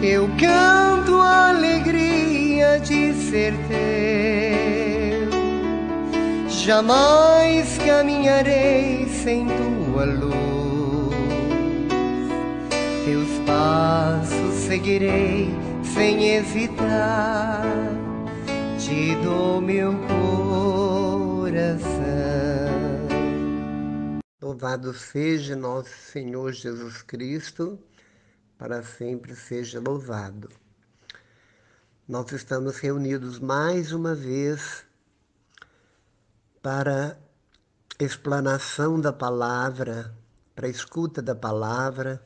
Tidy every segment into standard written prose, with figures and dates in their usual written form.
Eu canto a alegria de ser teu. Jamais caminharei sem tua luz. Teus passos seguirei sem hesitar. Te dou meu coração. Louvado seja nosso Senhor Jesus Cristo, para sempre seja louvado. Nós estamos reunidos mais uma vez para explanação da palavra, para escuta da palavra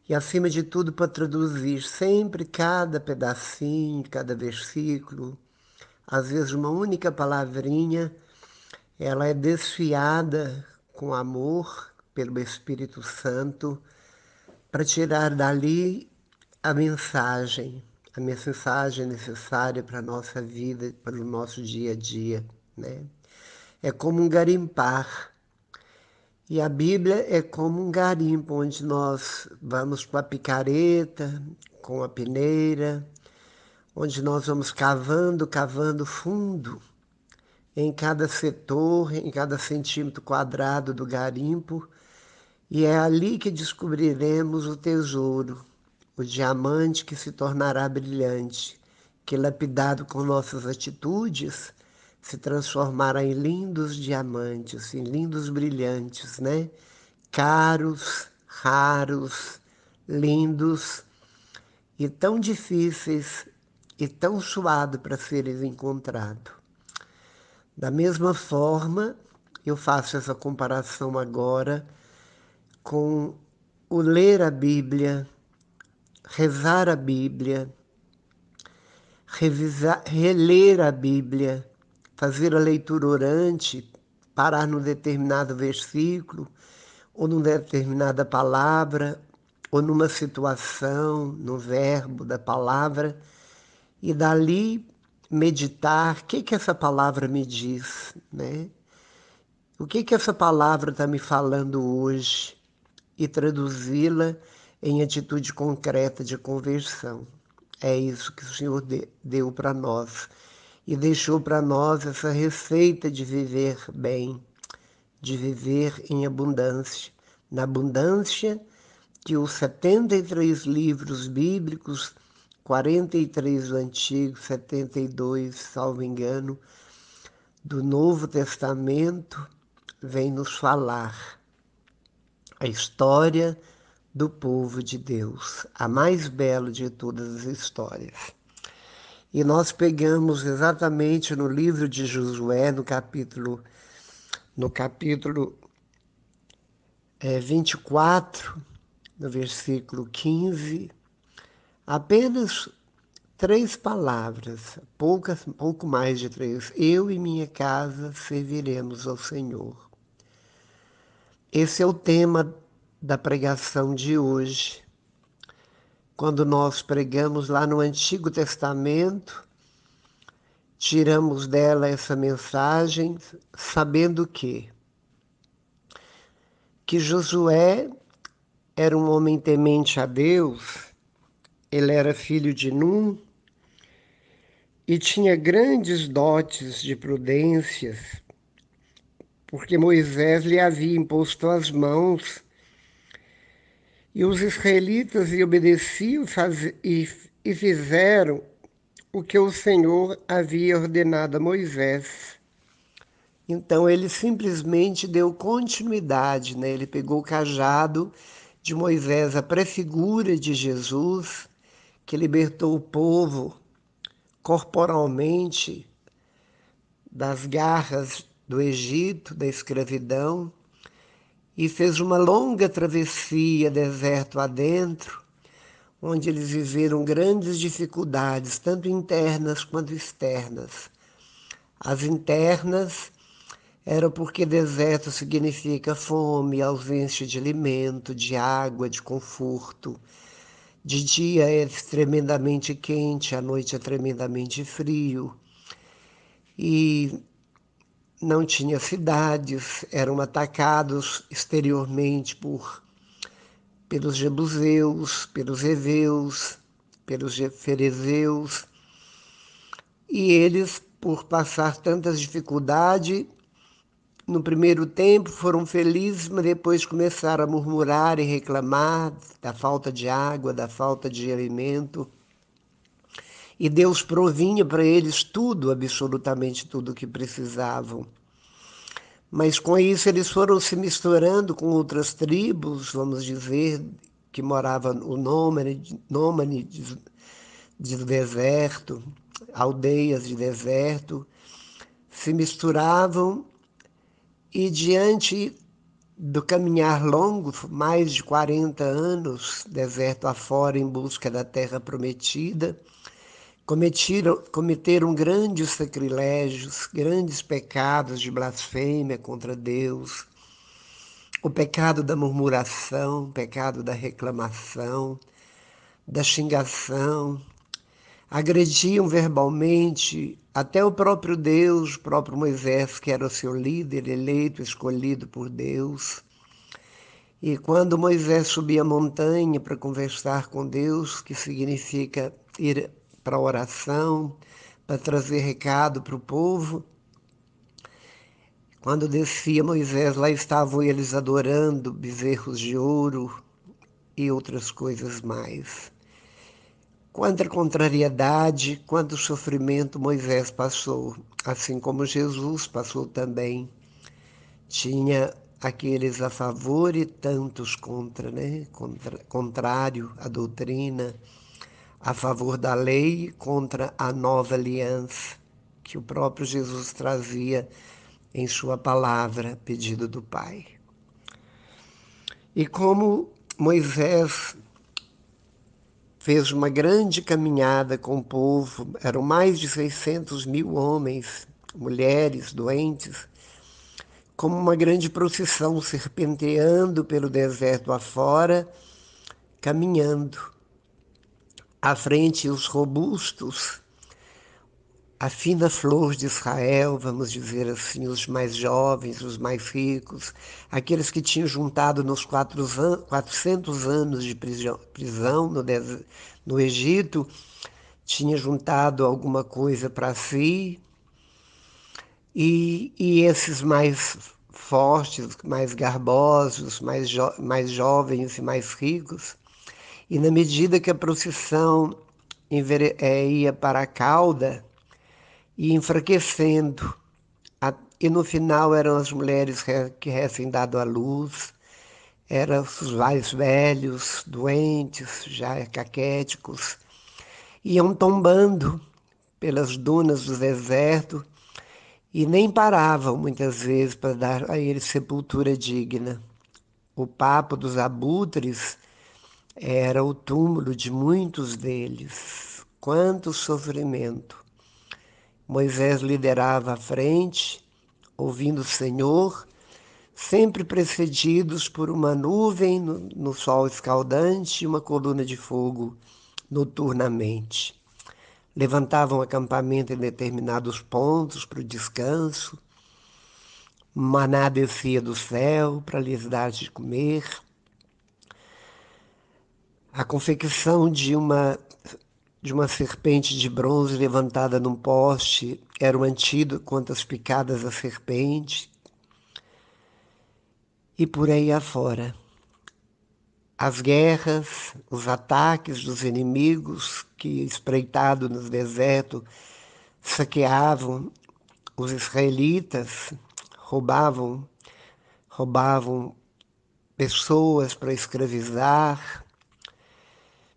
e, acima de tudo, para traduzir sempre cada pedacinho, cada versículo. Às vezes uma única palavrinha, ela é desfiada com amor pelo Espírito Santo para tirar dali a mensagem necessária para a nossa vida, para o nosso dia a dia, né? É como um garimpar. E a Bíblia é como um garimpo, onde nós vamos com a picareta, com a peneira, onde nós vamos cavando fundo em cada setor, em cada centímetro quadrado do garimpo, e é ali que descobriremos o tesouro, o diamante que se tornará brilhante, que lapidado com nossas atitudes, se transformará em lindos diamantes, em lindos brilhantes, né? Caros, raros, lindos e tão difíceis e tão suados para serem encontrados. Da mesma forma, eu faço essa comparação agora com o ler a Bíblia, rezar a Bíblia, reler a Bíblia, fazer a leitura orante, parar num determinado versículo, ou numa determinada palavra, ou numa situação, no verbo da palavra, e dali meditar, o que essa palavra me diz, né? O que essa palavra está me falando hoje? E traduzi-la em atitude concreta de conversão. É isso que o Senhor deu para nós e deixou para nós essa receita de viver bem, de viver em abundância. Na abundância que os 73 livros bíblicos, 43 do Antigo, 72, salvo engano, do Novo Testamento, vem nos falar. A história do povo de Deus, a mais bela de todas as histórias. E nós pegamos exatamente no livro de Josué, no capítulo 24, no versículo 15, apenas 3 palavras, pouco mais de 3. Eu e minha casa serviremos ao Senhor. Esse é o tema da pregação de hoje. Quando nós pregamos lá no Antigo Testamento, tiramos dela essa mensagem sabendo que Josué era um homem temente a Deus, ele era filho de Num e tinha grandes dotes de prudências, porque Moisés lhe havia imposto as mãos e os israelitas lhe obedeciam e fizeram o que o Senhor havia ordenado a Moisés. Então ele simplesmente deu continuidade, né? Ele pegou o cajado de Moisés, a prefigura de Jesus, que libertou o povo corporalmente das garras do Egito, da escravidão, e fez uma longa travessia deserto adentro, onde eles viveram grandes dificuldades, tanto internas quanto externas. As internas eram porque deserto significa fome, ausência de alimento, de água, de conforto. De dia é tremendamente quente, à noite é tremendamente frio. E não tinha cidades, eram atacados exteriormente pelos jebuseus, pelos heveus, pelos fariseus, e eles, por passar tantas dificuldades, no primeiro tempo foram felizes, mas depois começaram a murmurar e reclamar da falta de água, da falta de alimento. E Deus provinha para eles tudo, absolutamente tudo o que precisavam. Mas com isso eles foram se misturando com outras tribos, vamos dizer, que moravam no nômade de deserto, aldeias de deserto, se misturavam e diante do caminhar longo, mais de 40 anos, deserto afora em busca da terra prometida, cometeram grandes sacrilégios, grandes pecados de blasfêmia contra Deus, o pecado da murmuração, o pecado da reclamação, da xingação, agrediam verbalmente até o próprio Deus, o próprio Moisés, que era o seu líder eleito, escolhido por Deus. E quando Moisés subia a montanha para conversar com Deus, que significa ir para a oração, para trazer recado para o povo, quando descia Moisés, lá estavam eles adorando bezerros de ouro e outras coisas mais. Quanta contrariedade, quanto sofrimento Moisés passou, assim como Jesus passou também. Tinha aqueles a favor e tantos contra, né? Contrário à doutrina, a favor da lei, contra a nova aliança que o próprio Jesus trazia em sua palavra, pedido do Pai. E como Moisés fez uma grande caminhada com o povo, eram mais de 600 mil homens, mulheres, doentes, como uma grande procissão serpenteando pelo deserto afora, caminhando. À frente, os robustos, a fina flor de Israel, vamos dizer assim, os mais jovens, os mais ricos, aqueles que tinham juntado nos 400 anos de prisão no Egito, tinha juntado alguma coisa para si, e esses mais fortes, mais garbosos, mais jovens e mais ricos. E na medida que a procissão ia para a cauda, ia enfraquecendo, e no final eram as mulheres que recém dado à luz, eram os mais velhos, doentes, já caquéticos, iam tombando pelas dunas do deserto e nem paravam muitas vezes para dar a eles sepultura digna. O papo dos abutres era o túmulo de muitos deles. Quanto sofrimento! Moisés liderava à frente, ouvindo o Senhor, sempre precedidos por uma nuvem no sol escaldante e uma coluna de fogo noturnamente. Levantavam acampamento em determinados pontos para o descanso. Maná descia do céu para lhes dar de comer. A confecção de uma serpente de bronze levantada num poste era um antídoto contra as picadas da serpente. E por aí afora. As guerras, os ataques dos inimigos que, espreitados no deserto, saqueavam os israelitas, roubavam pessoas para escravizar,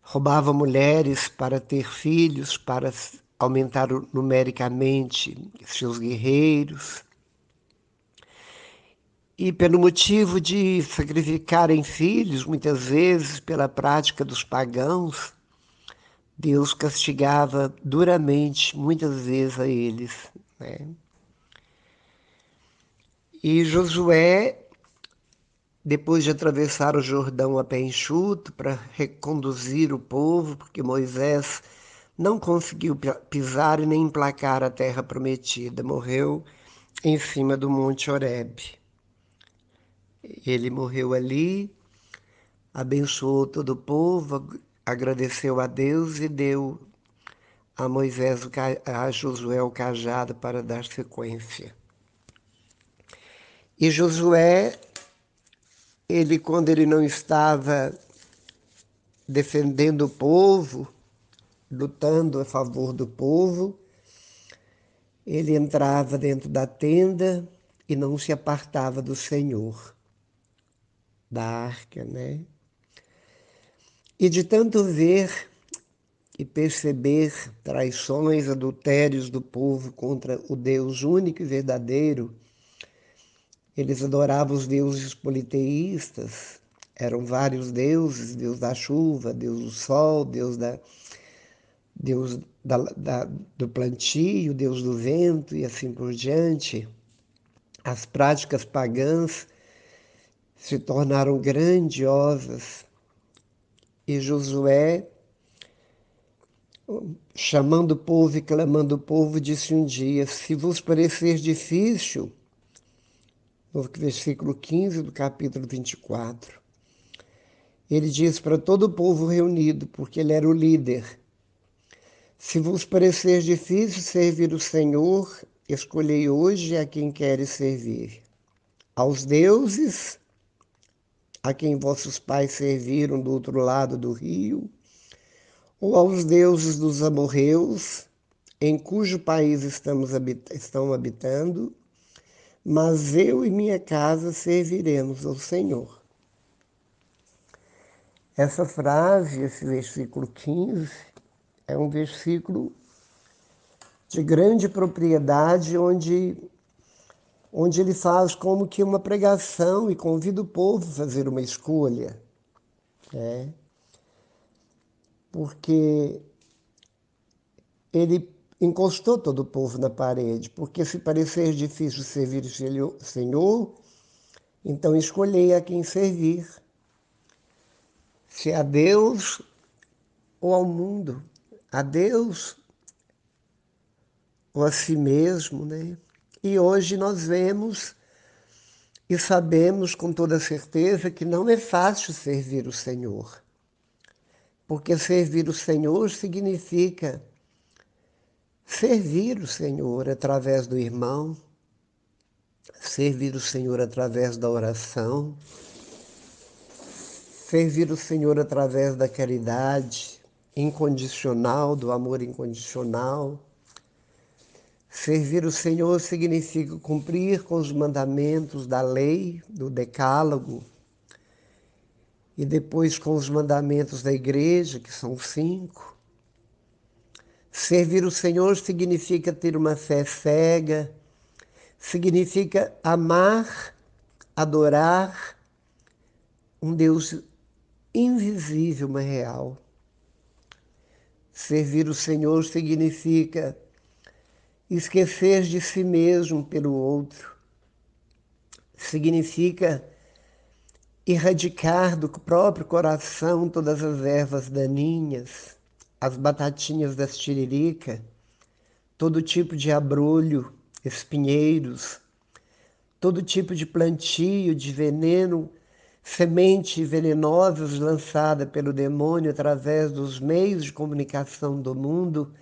roubavam mulheres para ter filhos, para aumentar numericamente seus guerreiros. E pelo motivo de sacrificarem filhos, muitas vezes pela prática dos pagãos, Deus castigava duramente, muitas vezes, a eles, né? E Josué, depois de atravessar o Jordão a pé enxuto para reconduzir o povo, porque Moisés não conseguiu pisar e nem emplacar a terra prometida, morreu em cima do Monte Horebe. Ele morreu ali, abençoou todo o povo, agradeceu a Deus e deu a Moisés, a Josué o cajado para dar sequência. E Josué, quando ele não estava defendendo o povo, lutando a favor do povo, ele entrava dentro da tenda e não se apartava do Senhor, da arca, né? E de tanto ver e perceber traições, adultérios do povo contra o Deus único e verdadeiro, eles adoravam os deuses politeístas, eram vários deuses, Deus da chuva, Deus do sol, Deus do plantio, Deus do vento e assim por diante. As práticas pagãs se tornaram grandiosas e Josué, chamando o povo e clamando o povo, disse um dia: se vos parecer difícil, no versículo 15 do capítulo 24, ele diz para todo o povo reunido, porque ele era o líder: se vos parecer difícil servir o Senhor, escolhei hoje a quem queres servir. Aos deuses a quem vossos pais serviram do outro lado do rio, ou aos deuses dos amorreus, em cujo país estão habitando, mas eu e minha casa serviremos ao Senhor. Essa frase, esse versículo 15, é um versículo de grande propriedade, onde ele faz como que uma pregação e convida o povo a fazer uma escolha, né? Porque ele encostou todo o povo na parede, porque se parecer difícil servir o Senhor, então escolhei a quem servir, se a Deus ou ao mundo, a Deus ou a si mesmo, né? E hoje nós vemos e sabemos com toda certeza que não é fácil servir o Senhor, porque servir o Senhor significa servir o Senhor através do irmão, servir o Senhor através da oração, servir o Senhor através da caridade incondicional, do amor incondicional. Servir o Senhor significa cumprir com os mandamentos da lei, do decálogo, e depois com os mandamentos da igreja, que são 5. Servir o Senhor significa ter uma fé cega, significa amar, adorar um Deus invisível, mas real. Servir o Senhor significa esquecer de si mesmo pelo outro. Significa erradicar do próprio coração todas as ervas daninhas, as batatinhas das tiririca, todo tipo de abrolho, espinheiros, todo tipo de plantio de veneno, semente venenosas lançada pelo demônio através dos meios de comunicação do mundo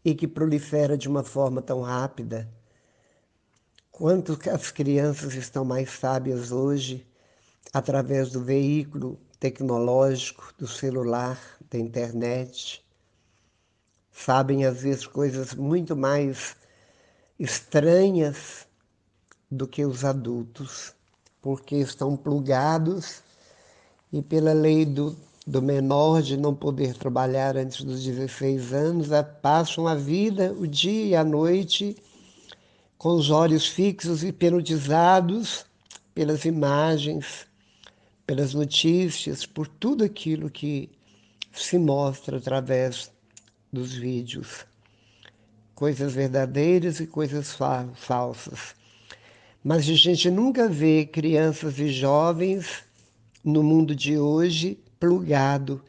e que prolifera de uma forma tão rápida. Quanto as crianças estão mais sábias hoje através do veículo tecnológico, do celular, da internet. Sabem às vezes coisas muito mais estranhas do que os adultos, porque estão plugados e pela lei do menor de não poder trabalhar antes dos 16 anos, passam a vida, o dia e a noite, com os olhos fixos e hipnotizados pelas imagens, pelas notícias, por tudo aquilo que se mostra através dos vídeos. Coisas verdadeiras e coisas falsas. Mas a gente nunca vê crianças e jovens no mundo de hoje plugado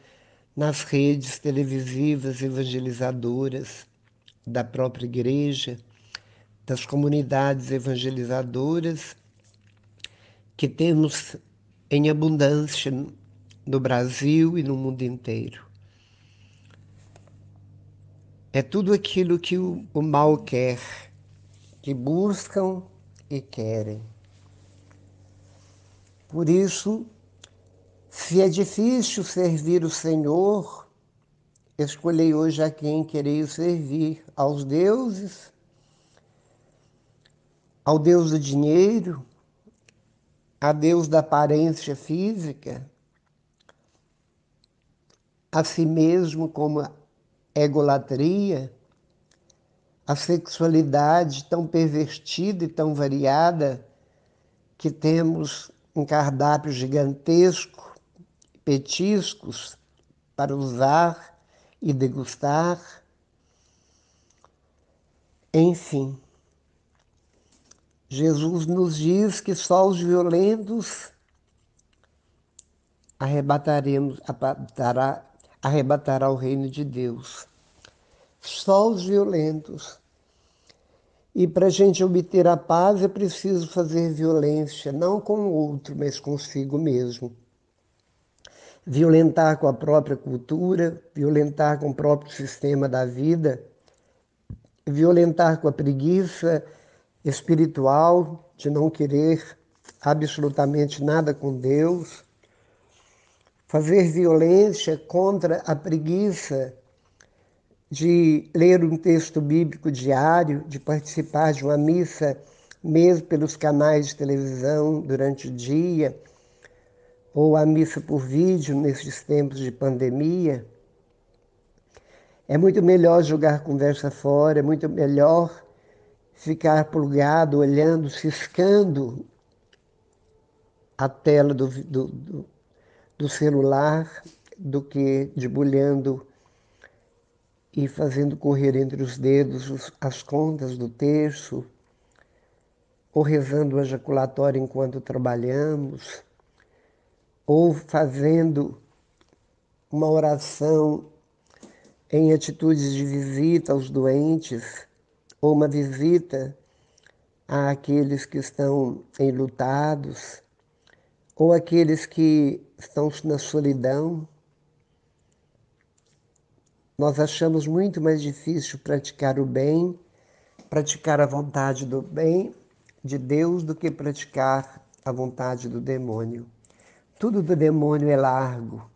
nas redes televisivas evangelizadoras da própria igreja, das comunidades evangelizadoras que temos em abundância no Brasil e no mundo inteiro. É tudo aquilo que o mal quer, que buscam e querem. Por isso, se é difícil servir o Senhor, escolhei hoje a quem quereis servir: aos deuses, ao Deus do dinheiro, a Deus da aparência física, a si mesmo como a egolatria, a sexualidade tão pervertida e tão variada que temos um cardápio gigantesco, petiscos para usar e degustar. Enfim, Jesus nos diz que só os violentos arrebatará o reino de Deus. Só os violentos. E para a gente obter a paz é preciso fazer violência, não com o outro, mas consigo mesmo. Violentar com a própria cultura, violentar com o próprio sistema da vida, violentar com a preguiça espiritual de não querer absolutamente nada com Deus, fazer violência contra a preguiça de ler um texto bíblico diário, de participar de uma missa, mesmo pelos canais de televisão durante o dia, ou a missa por vídeo nesses tempos de pandemia. É muito melhor jogar conversa fora, é muito melhor ficar plugado, olhando, ciscando a tela do celular, do que debulhando e fazendo correr entre os dedos as contas do terço, ou rezando o ejaculatório enquanto trabalhamos, ou fazendo uma oração em atitudes de visita aos doentes, ou uma visita àqueles que estão enlutados, ou aqueles que estão na solidão. Nós achamos muito mais difícil praticar o bem, praticar a vontade do bem de Deus, do que praticar a vontade do demônio. Tudo do demônio é largo,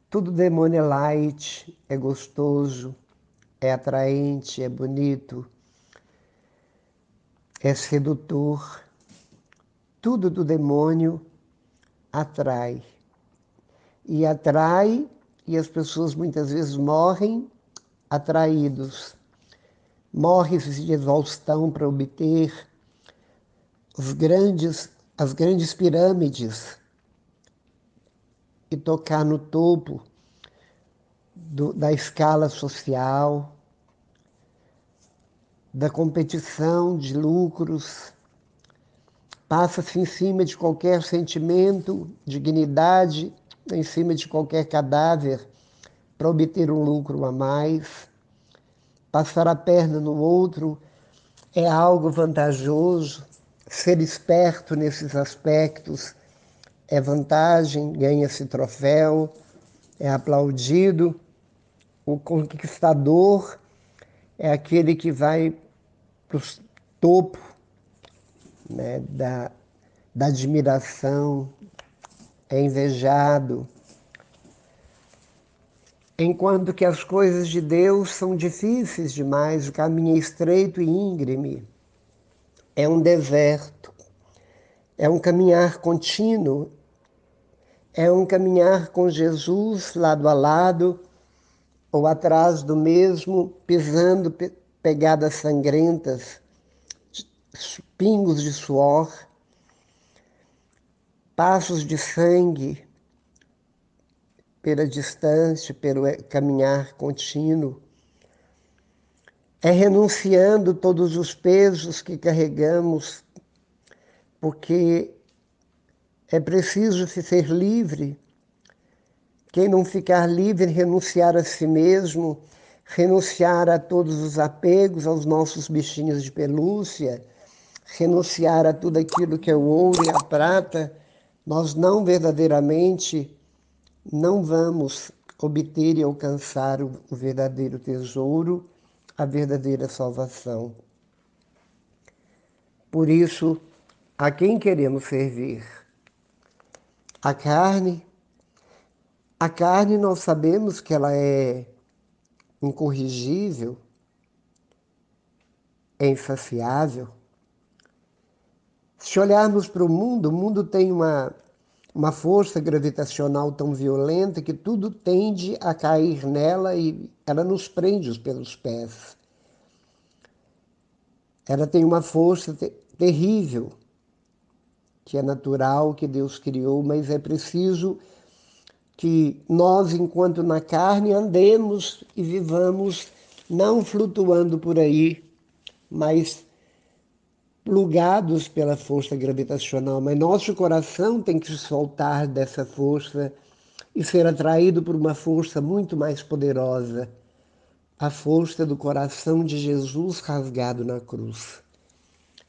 tudo do demônio é light, é gostoso, é atraente, é bonito, é sedutor. Tudo do demônio atrai. E atrai, e as pessoas muitas vezes morrem atraídos. Morre-se de exaustão para obter as grandes pirâmides e tocar no topo da escala social, da competição de lucros. Passa-se em cima de qualquer sentimento, dignidade, em cima de qualquer cadáver, para obter um lucro a mais. Passar a perna no outro é algo vantajoso. Ser esperto nesses aspectos é vantagem, ganha-se troféu, é aplaudido. O conquistador é aquele que vai para o topo, né, da admiração, é invejado. Enquanto que as coisas de Deus são difíceis demais, o caminho é estreito e íngreme, é um deserto, é um caminhar contínuo, é um caminhar com Jesus lado a lado, ou atrás do mesmo, pisando pegadas sangrentas, pingos de suor, passos de sangue pela distância, pelo caminhar contínuo. É renunciando todos os pesos que carregamos, porque é preciso se ser livre. Quem não ficar livre, renunciar a si mesmo, renunciar a todos os apegos, aos nossos bichinhos de pelúcia, renunciar a tudo aquilo que é o ouro e a prata, nós não vamos obter e alcançar o verdadeiro tesouro, a verdadeira salvação. Por isso, a quem queremos servir? A carne? A carne nós sabemos que ela é incorrigível, é insaciável. Se olharmos para o mundo tem uma força gravitacional tão violenta que tudo tende a cair nela e ela nos prende pelos pés. Ela tem uma força terrível, que é natural, que Deus criou, mas é preciso que nós, enquanto na carne, andemos e vivamos não flutuando por aí, mas plugados pela força gravitacional. Mas nosso coração tem que se soltar dessa força e ser atraído por uma força muito mais poderosa, a força do coração de Jesus rasgado na cruz.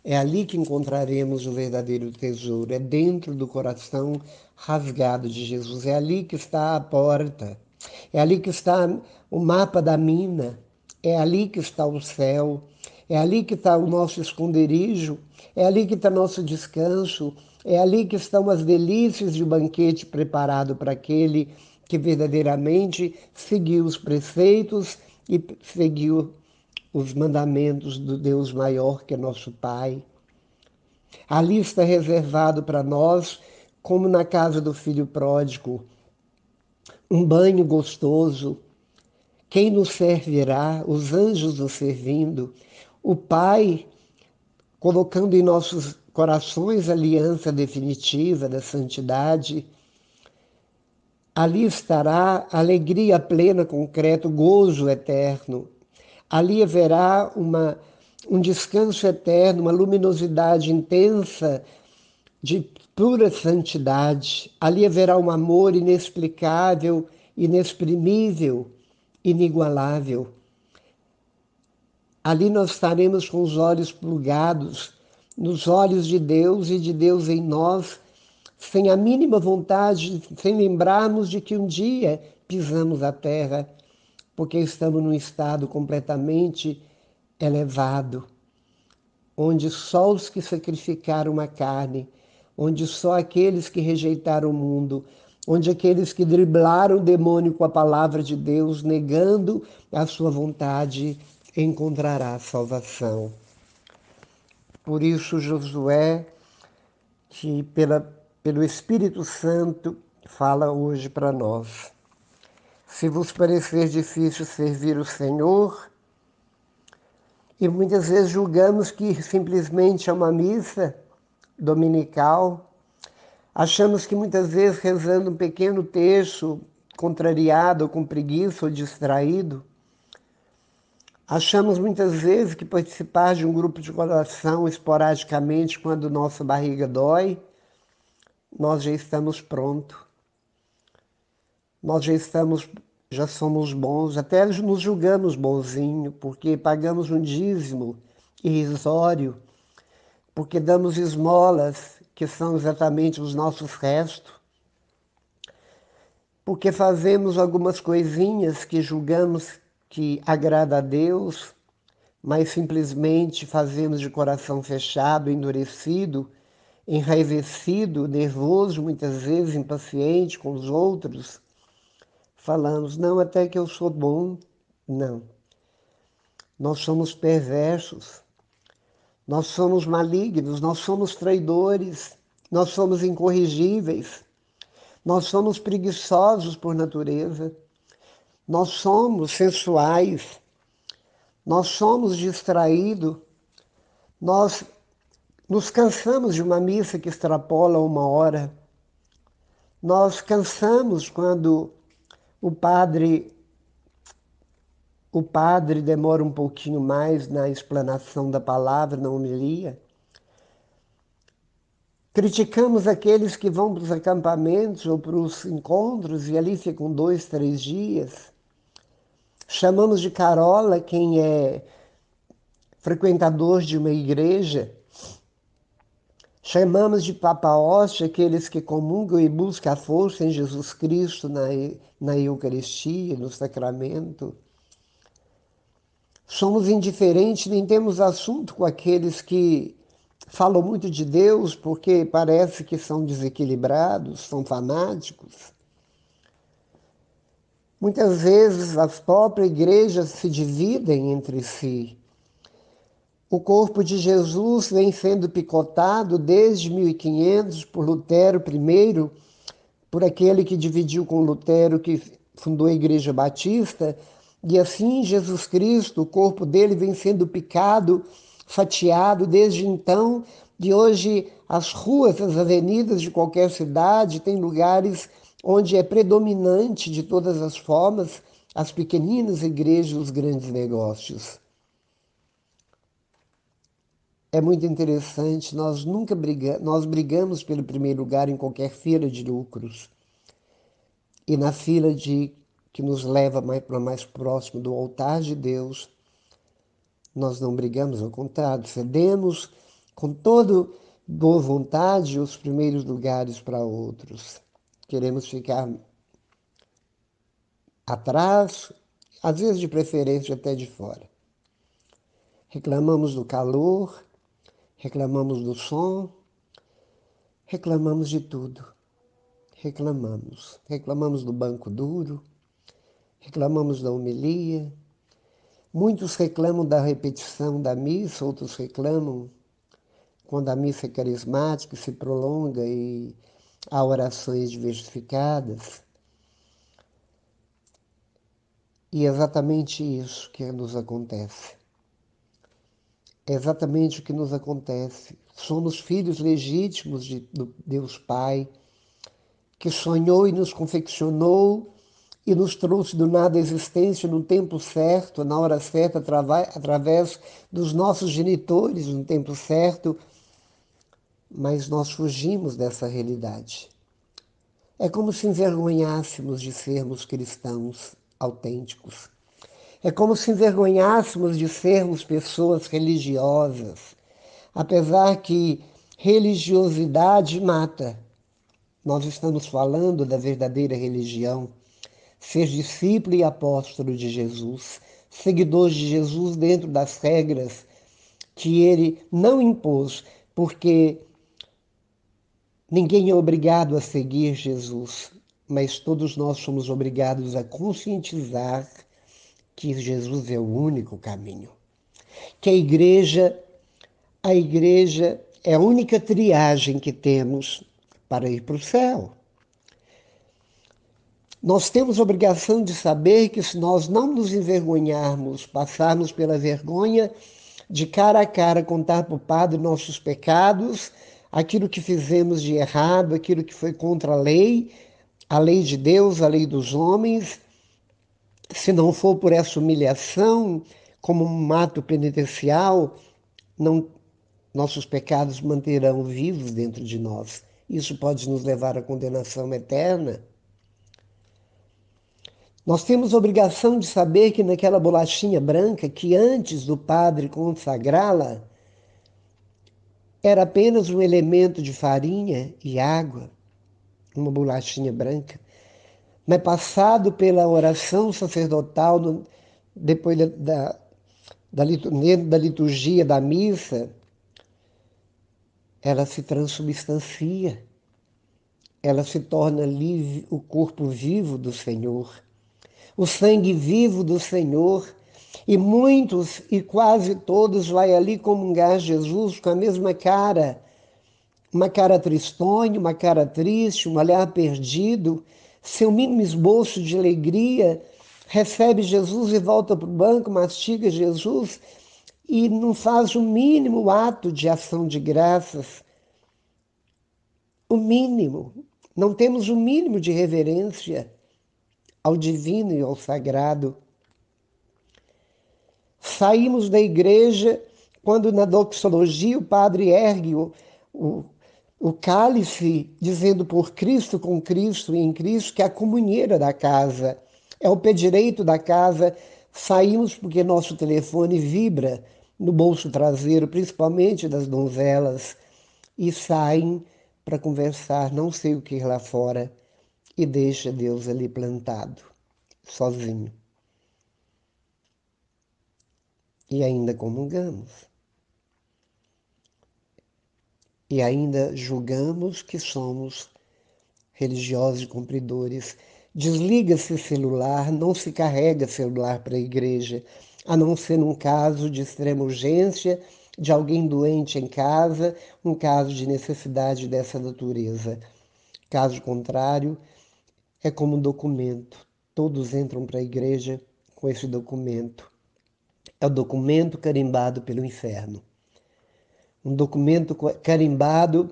É ali que encontraremos o verdadeiro tesouro, é dentro do coração rasgado de Jesus, é ali que está a porta, é ali que está o mapa da mina, é ali que está o céu, é ali que está o nosso esconderijo, é ali que está nosso descanso, é ali que estão as delícias de um banquete preparado para aquele que verdadeiramente seguiu os preceitos e seguiu os mandamentos do Deus maior que é nosso Pai. Ali está reservado para nós, como na casa do filho pródigo, um banho gostoso. Quem nos servirá? Os anjos nos servindo. O Pai colocando em nossos corações a aliança definitiva da santidade. Ali estará alegria plena, concreto, gozo eterno. Ali haverá um descanso eterno, uma luminosidade intensa de pura santidade. Ali haverá um amor inexplicável, inexprimível, inigualável. Ali nós estaremos com os olhos plugados nos olhos de Deus e de Deus em nós, sem a mínima vontade, sem lembrarmos de que um dia pisamos a terra, porque estamos num estado completamente elevado, onde só os que sacrificaram a carne, onde só aqueles que rejeitaram o mundo, onde aqueles que driblaram o demônio com a palavra de Deus, negando a sua vontade, encontrará salvação. Por isso, Josué, que pelo Espírito Santo, fala hoje para nós. Se vos parecer difícil servir o Senhor, e muitas vezes julgamos que simplesmente é uma missa dominical, achamos que muitas vezes rezando um pequeno terço, contrariado, ou com preguiça ou distraído, achamos muitas vezes que participar de um grupo de oração esporadicamente, quando nossa barriga dói, nós já estamos prontos. Nós já somos bons, até nos julgamos bonzinho, porque pagamos um dízimo irrisório, porque damos esmolas, que são exatamente os nossos restos, porque fazemos algumas coisinhas que julgamos que agrada a Deus, mas simplesmente fazemos de coração fechado, endurecido, enraivecido, nervoso, muitas vezes impaciente com os outros. Falamos, não, até que eu sou bom. Não. Nós somos perversos, nós somos malignos, nós somos traidores, nós somos incorrigíveis, nós somos preguiçosos por natureza, nós somos sensuais, nós somos distraídos, nós nos cansamos de uma missa que extrapola 1 hora, nós cansamos quando o padre demora um pouquinho mais na explanação da palavra, na homilia. Criticamos aqueles que vão para os acampamentos ou para os encontros e ali ficam 2, 3 dias. Chamamos de carola quem é frequentador de uma igreja. Chamamos de papa-hóstia aqueles que comungam e buscam a força em Jesus Cristo na Eucaristia, no sacramento. Somos indiferentes, nem temos assunto com aqueles que falam muito de Deus porque parece que são desequilibrados, são fanáticos. Muitas vezes as próprias igrejas se dividem entre si. O corpo de Jesus vem sendo picotado desde 1500 por Lutero primeiro, por aquele que dividiu com Lutero, que fundou a Igreja Batista, e assim Jesus Cristo, o corpo dele vem sendo picado, fatiado desde então, e hoje as ruas, as avenidas de qualquer cidade têm lugares onde é predominante de todas as formas as pequeninas igrejas, os grandes negócios. É muito interessante, nós brigamos pelo primeiro lugar em qualquer fila de lucros. E na fila que nos leva para mais próximo do altar de Deus, nós não brigamos, ao contrário, cedemos com toda boa vontade os primeiros lugares para outros. Queremos ficar atrás, às vezes de preferência até de fora. Reclamamos do calor, reclamamos do som, reclamamos de tudo. Reclamamos do banco duro, reclamamos da homilia. Muitos reclamam da repetição da missa, outros reclamam quando a missa é carismática, se prolonga e há orações diversificadas. E é exatamente isso que nos acontece. É exatamente o que nos acontece. Somos filhos legítimos do Deus Pai, que sonhou e nos confeccionou e nos trouxe do nada à existência no tempo certo, na hora certa, através dos nossos genitores, no tempo certo, mas nós fugimos dessa realidade. É como se envergonhássemos de sermos cristãos autênticos. É como se envergonhássemos de sermos pessoas religiosas, apesar que religiosidade mata. Nós estamos falando da verdadeira religião, ser discípulo e apóstolo de Jesus, seguidor de Jesus dentro das regras que ele não impôs, porque ninguém é obrigado a seguir Jesus, mas todos nós somos obrigados a conscientizar que Jesus é o único caminho. Que a igreja é a única triagem que temos para ir para o céu. Nós temos a obrigação de saber que se nós não nos envergonharmos, passarmos pela vergonha de cara a cara contar para o Padre nossos pecados, aquilo que fizemos de errado, aquilo que foi contra a lei de Deus, a lei dos homens, se não for por essa humilhação, como um ato penitencial, não, nossos pecados manterão vivos dentro de nós. Isso pode nos levar à condenação eterna. Nós temos a obrigação de saber que naquela bolachinha branca, que antes do padre consagrá-la, era apenas um elemento de farinha e água, uma bolachinha branca, mas passado pela oração sacerdotal, depois dentro da liturgia da missa, ela se transubstancia, ela se torna ali o corpo vivo do Senhor, o sangue vivo do Senhor. E muitos, e quase todos, vai ali comungar Jesus com a mesma cara, uma cara tristonha, uma cara triste, um olhar perdido, seu mínimo esboço de alegria, recebe Jesus e volta para o banco, mastiga Jesus e não faz o mínimo ato de ação de graças. O mínimo. Não temos o mínimo de reverência ao divino e ao sagrado. Saímos da igreja quando na doxologia o padre ergue o, o cálice, dizendo por Cristo, com Cristo e em Cristo, que é a comunheira da casa, é o pé direito da casa. Saímos porque nosso telefone vibra no bolso traseiro, principalmente das donzelas, e saem para conversar não sei o que lá fora e deixa Deus ali plantado, sozinho. e ainda comungamos. E ainda julgamos que somos religiosos e cumpridores. Desliga-se celular, não se carrega celular para a igreja, a não ser num caso de extrema urgência, de alguém doente em casa, um caso de necessidade dessa natureza. Caso contrário, é como um documento. Todos entram para a igreja com esse documento. É o documento carimbado pelo inferno. Um documento carimbado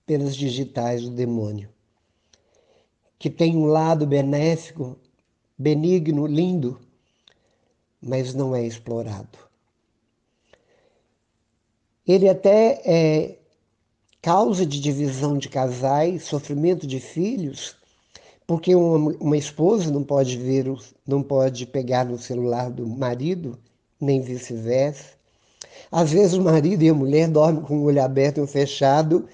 pelas digitais do demônio, que tem um lado benéfico, benigno, lindo, mas não é explorado. Ele até é causa de divisão de casais, sofrimento de filhos, porque uma esposa não pode ver, não pode pegar no celular do marido, nem vice-versa. Às vezes o marido e a mulher dormem com o olho aberto e um fechado,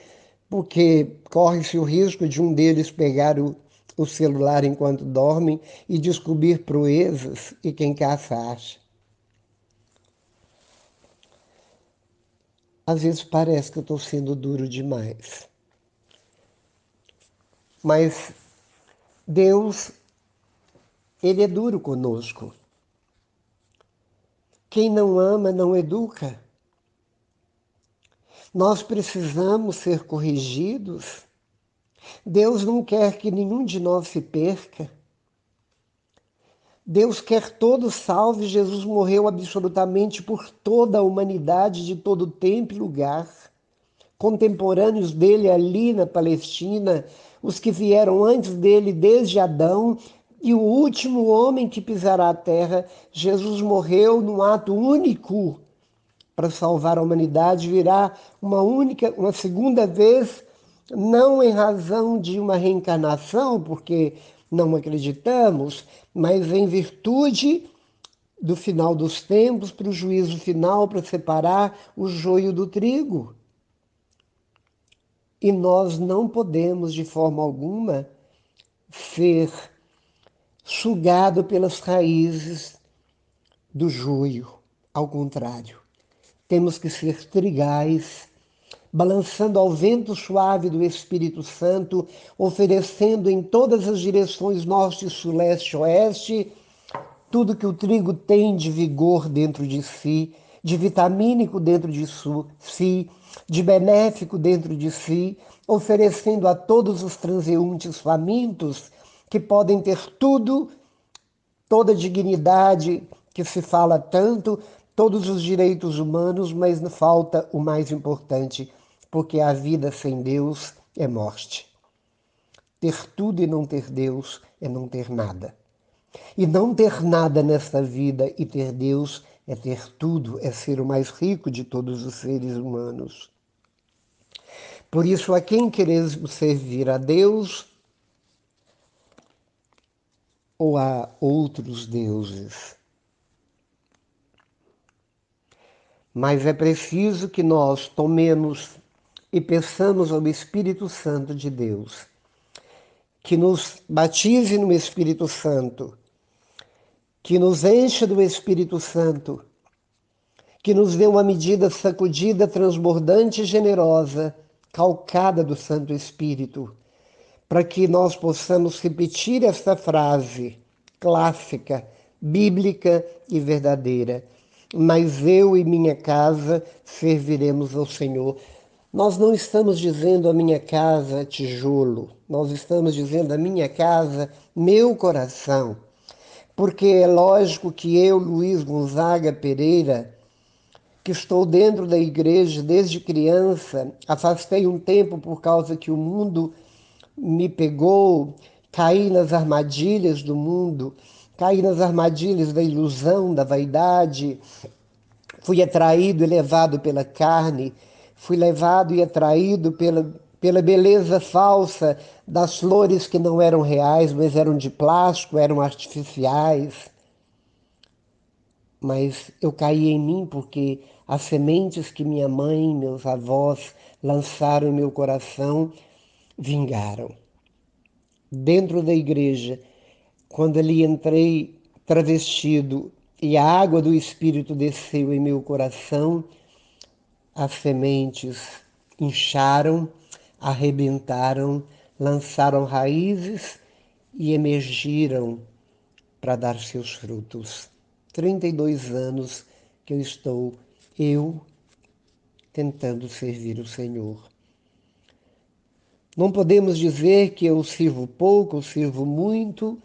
porque corre-se o risco de um deles pegar o celular enquanto dormem e descobrir proezas, e quem caça acha. Às vezes parece que eu estou sendo duro demais. Mas Deus, Ele é duro conosco. Quem não ama não educa. Nós precisamos ser corrigidos. Deus não quer que nenhum de nós se perca. Deus quer todos salvos. Jesus morreu absolutamente por toda a humanidade de todo tempo e lugar. Contemporâneos dele ali na Palestina, os que vieram antes dele desde Adão, e o último homem que pisará a terra, Jesus morreu num ato único para salvar a humanidade, virá uma segunda vez, não em razão de uma reencarnação, porque não acreditamos, mas em virtude do final dos tempos, para o juízo final, para separar o joio do trigo. E nós não podemos, de forma alguma, ser sugado pelas raízes do joio. Ao contrário, temos que ser trigais, balançando ao vento suave do Espírito Santo, oferecendo em todas as direções norte, sul, leste, oeste, tudo que o trigo tem de vigor dentro de si, de vitamínico dentro de si, de benéfico dentro de si, oferecendo a todos os transeuntes famintos que podem ter tudo, toda a dignidade que se fala tanto, todos os direitos humanos, mas falta o mais importante, porque a vida sem Deus é morte. Ter tudo e não ter Deus é não ter nada. E não ter nada nesta vida e ter Deus é ter tudo, é ser o mais rico de todos os seres humanos. Por isso, a quem queremos servir, a Deus ou a outros deuses? Mas é preciso que nós tomemos e peçamos ao Espírito Santo de Deus que nos batize no Espírito Santo, que nos encha do Espírito Santo, que nos dê uma medida sacudida, transbordante e generosa, calcada do Santo Espírito, para que nós possamos repetir esta frase clássica, bíblica e verdadeira. Mas eu e minha casa serviremos ao Senhor. Nós não estamos dizendo a minha casa tijolo, nós estamos dizendo a minha casa, meu coração. Porque é lógico que eu, Luiz Gonzaga Pereira, que estou dentro da igreja desde criança, afastei um tempo por causa que o mundo me pegou, caí nas armadilhas do mundo, caí nas armadilhas da ilusão, da vaidade, fui atraído e levado pela carne, fui levado e atraído pela beleza falsa das flores que não eram reais, mas eram de plástico, eram artificiais. Mas eu caí em mim porque as sementes que minha mãe, meus avós lançaram em meu coração vingaram. Dentro da igreja, quando ali entrei travestido, e a água do Espírito desceu em meu coração, as sementes incharam, arrebentaram, lançaram raízes e emergiram para dar seus frutos. 32 anos que eu tentando servir o Senhor. Não podemos dizer que eu sirvo pouco, eu sirvo muito,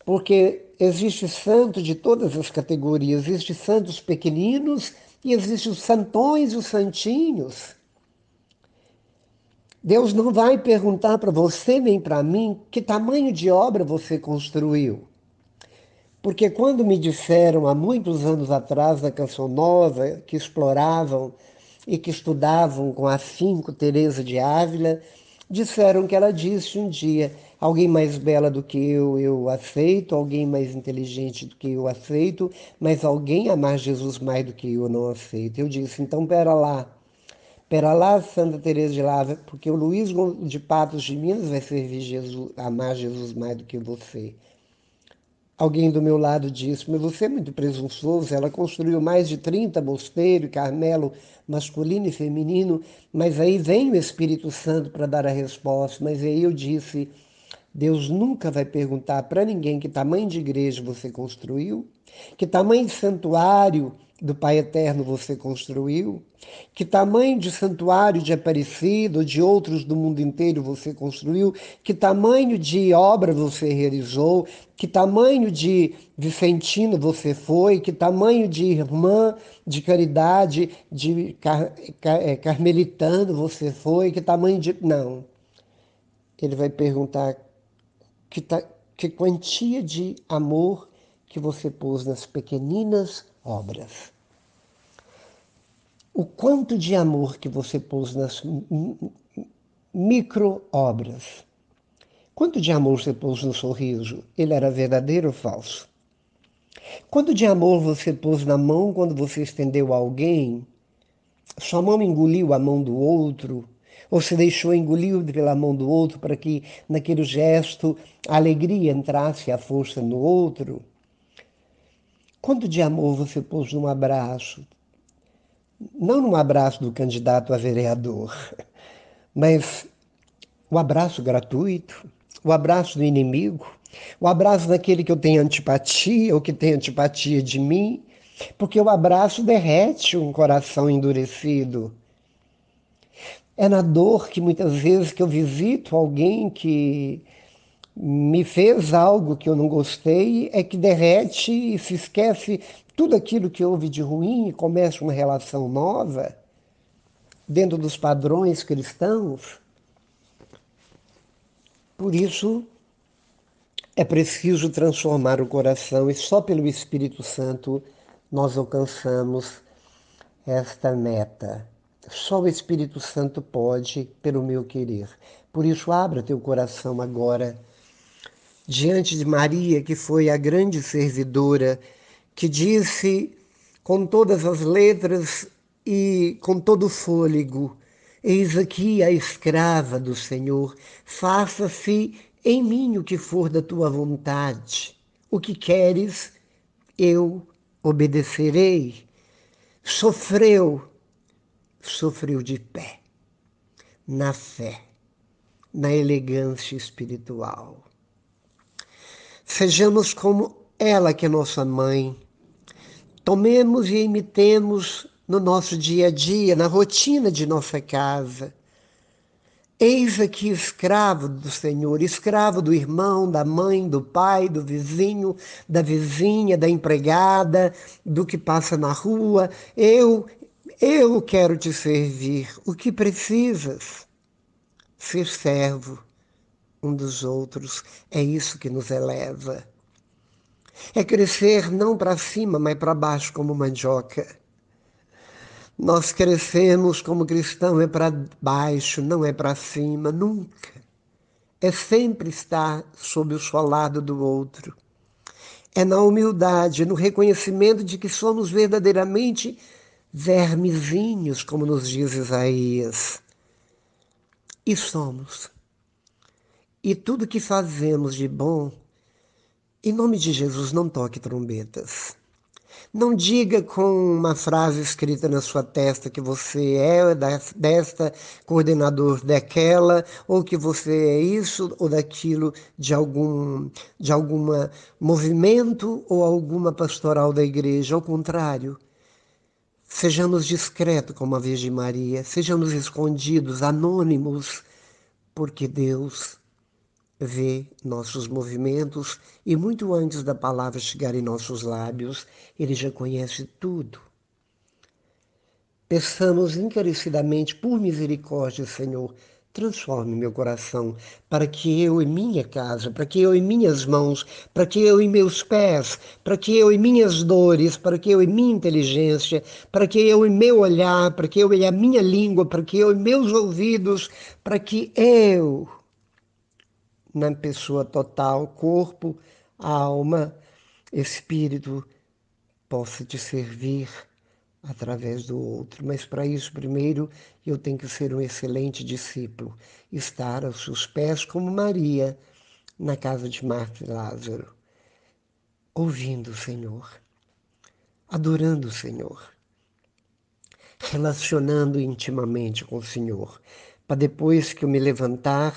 porque existe santo de todas as categorias, existe santos pequeninos e existe os santões e os santinhos. Deus não vai perguntar para você nem para mim que tamanho de obra você construiu. Porque quando me disseram há muitos anos atrás na Canção Nova que exploravam e que estudavam com afinco Teresa de Ávila, disseram que ela disse um dia: alguém mais bela do que eu aceito, alguém mais inteligente do que eu aceito, mas alguém amar Jesus mais do que eu não aceito. Eu disse: então pera lá, Santa Teresa de Ávila, porque o Luiz de Patos de Minas vai servir Jesus, amar Jesus mais do que você. Alguém do meu lado disse, mas você é muito presunçoso, ela construiu mais de 30 mosteiros, Carmelo masculino e feminino, mas aí vem o Espírito Santo para dar a resposta. Mas aí eu disse, Deus nunca vai perguntar para ninguém que tamanho de igreja você construiu, que tamanho de santuário do Pai Eterno você construiu, que tamanho de santuário de Aparecida ou de outros do mundo inteiro você construiu, que tamanho de obra você realizou, que tamanho de Vicentino você foi, que tamanho de irmã de caridade, de carmelitano você foi, que tamanho de... Não. Ele vai perguntar que quantia de amor que você pôs nas pequeninas obras. O quanto de amor que você pôs nas micro-obras. Quanto de amor você pôs no sorriso? Ele era verdadeiro ou falso? Quanto de amor você pôs na mão quando você estendeu a alguém? Sua mão engoliu a mão do outro? Ou se deixou engolir pela mão do outro para que naquele gesto a alegria entrasse a força no outro? Quanto de amor você pôs num abraço? Não num abraço do candidato a vereador, mas o abraço gratuito, o abraço do inimigo, o abraço daquele que eu tenho antipatia ou que tem antipatia de mim, porque o abraço derrete um coração endurecido. É na dor que muitas vezes que eu visito alguém que me fez algo que eu não gostei, é que derrete e se esquece tudo aquilo que houve de ruim e começa uma relação nova dentro dos padrões cristãos. Por isso, é preciso transformar o coração e só pelo Espírito Santo nós alcançamos esta meta. Só o Espírito Santo pode, pelo meu querer. Por isso, abra teu coração agora diante de Maria, que foi a grande servidora, que disse com todas as letras e com todo o fôlego: eis aqui a escrava do Senhor, faça-se em mim o que for da tua vontade. O que queres, eu obedecerei. Sofreu, sofreu de pé, na fé, na elegância espiritual. Sejamos como ela, que é nossa mãe. Tomemos e imitemos no nosso dia a dia, na rotina de nossa casa. Eis aqui escravo do Senhor, escravo do irmão, da mãe, do pai, do vizinho, da vizinha, da empregada, do que passa na rua. Eu quero te servir. O que precisas? Ser servo um dos outros. É isso que nos eleva. É crescer não para cima, mas para baixo como mandioca. Nós crescemos como cristão é para baixo, não é para cima, nunca. É sempre estar sob o solado do outro. É na humildade, no reconhecimento de que somos verdadeiramente vermezinhos, como nos diz Isaías. E somos. E tudo que fazemos de bom, em nome de Jesus, não toque trombetas. Não diga com uma frase escrita na sua testa que você é desta, coordenador daquela, ou que você é isso ou daquilo de algum movimento ou alguma pastoral da igreja. Ao contrário, sejamos discretos como a Virgem Maria, sejamos escondidos, anônimos, porque Deus vê nossos movimentos e muito antes da palavra chegar em nossos lábios, Ele já conhece tudo. Peçamos encarecidamente, por misericórdia, Senhor, transforme meu coração, para que eu em minha casa, para que eu em minhas mãos, para que eu em meus pés, para que eu em minhas dores, para que eu em minha inteligência, para que eu em meu olhar, para que eu em a minha língua, para que eu em meus ouvidos, para que eu, na pessoa total, corpo, alma, espírito, possa te servir através do outro. Mas para isso, primeiro, eu tenho que ser um excelente discípulo, estar aos seus pés como Maria, na casa de Marta e Lázaro, ouvindo o Senhor, adorando o Senhor, relacionando intimamente com o Senhor, para depois que eu me levantar,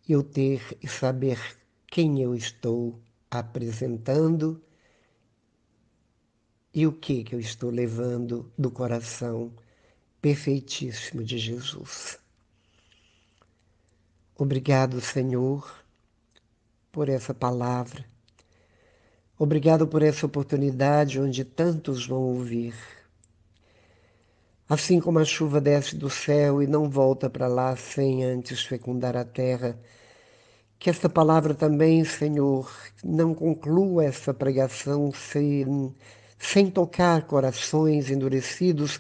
eu ter e saber quem eu estou apresentando e o que eu estou levando do coração perfeitíssimo de Jesus. Obrigado, Senhor, por essa palavra. Obrigado por essa oportunidade onde tantos vão ouvir. Assim como a chuva desce do céu e não volta para lá sem antes fecundar a terra, que esta palavra também, Senhor, não conclua essa pregação sem tocar corações endurecidos,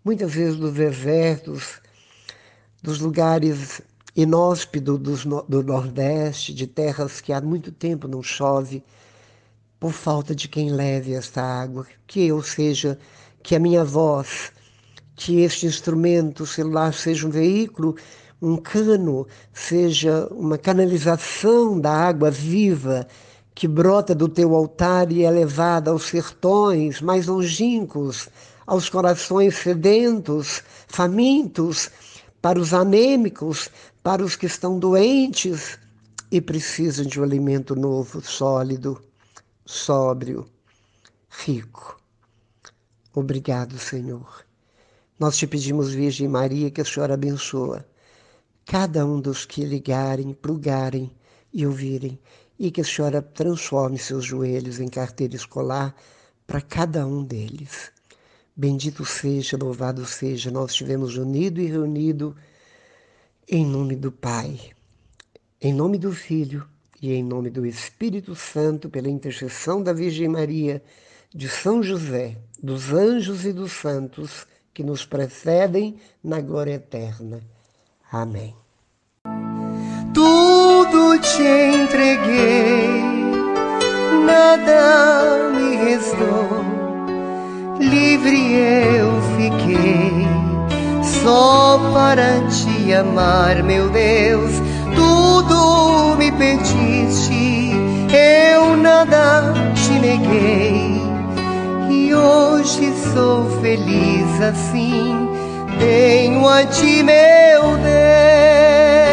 muitas vezes dos desertos, dos lugares inóspitos do Nordeste, de terras que há muito tempo não chove, por falta de quem leve esta água. Que eu seja, que a minha voz, que este instrumento, o celular, seja um veículo, um cano, seja uma canalização da água viva que brota do teu altar e é levada aos sertões mais longínquos, aos corações sedentos, famintos, para os anêmicos, para os que estão doentes e precisam de um alimento novo, sólido, sóbrio, rico. Obrigado, Senhor. Nós te pedimos, Virgem Maria, que a Senhora abençoa cada um dos que ligarem, plugarem e ouvirem, e que a Senhora transforme seus joelhos em carteira escolar para cada um deles. Bendito seja, louvado seja, nós estivemos unidos e reunidos em nome do Pai, em nome do Filho e em nome do Espírito Santo, pela intercessão da Virgem Maria, de São José, dos anjos e dos santos que nos precedem na glória eterna. Amém. Tudo te entreguei, nada me restou, livre eu fiquei, só para te amar, meu Deus. Tudo me pediste, eu nada te neguei, e hoje sou feliz assim, tenho a ti, meu Deus.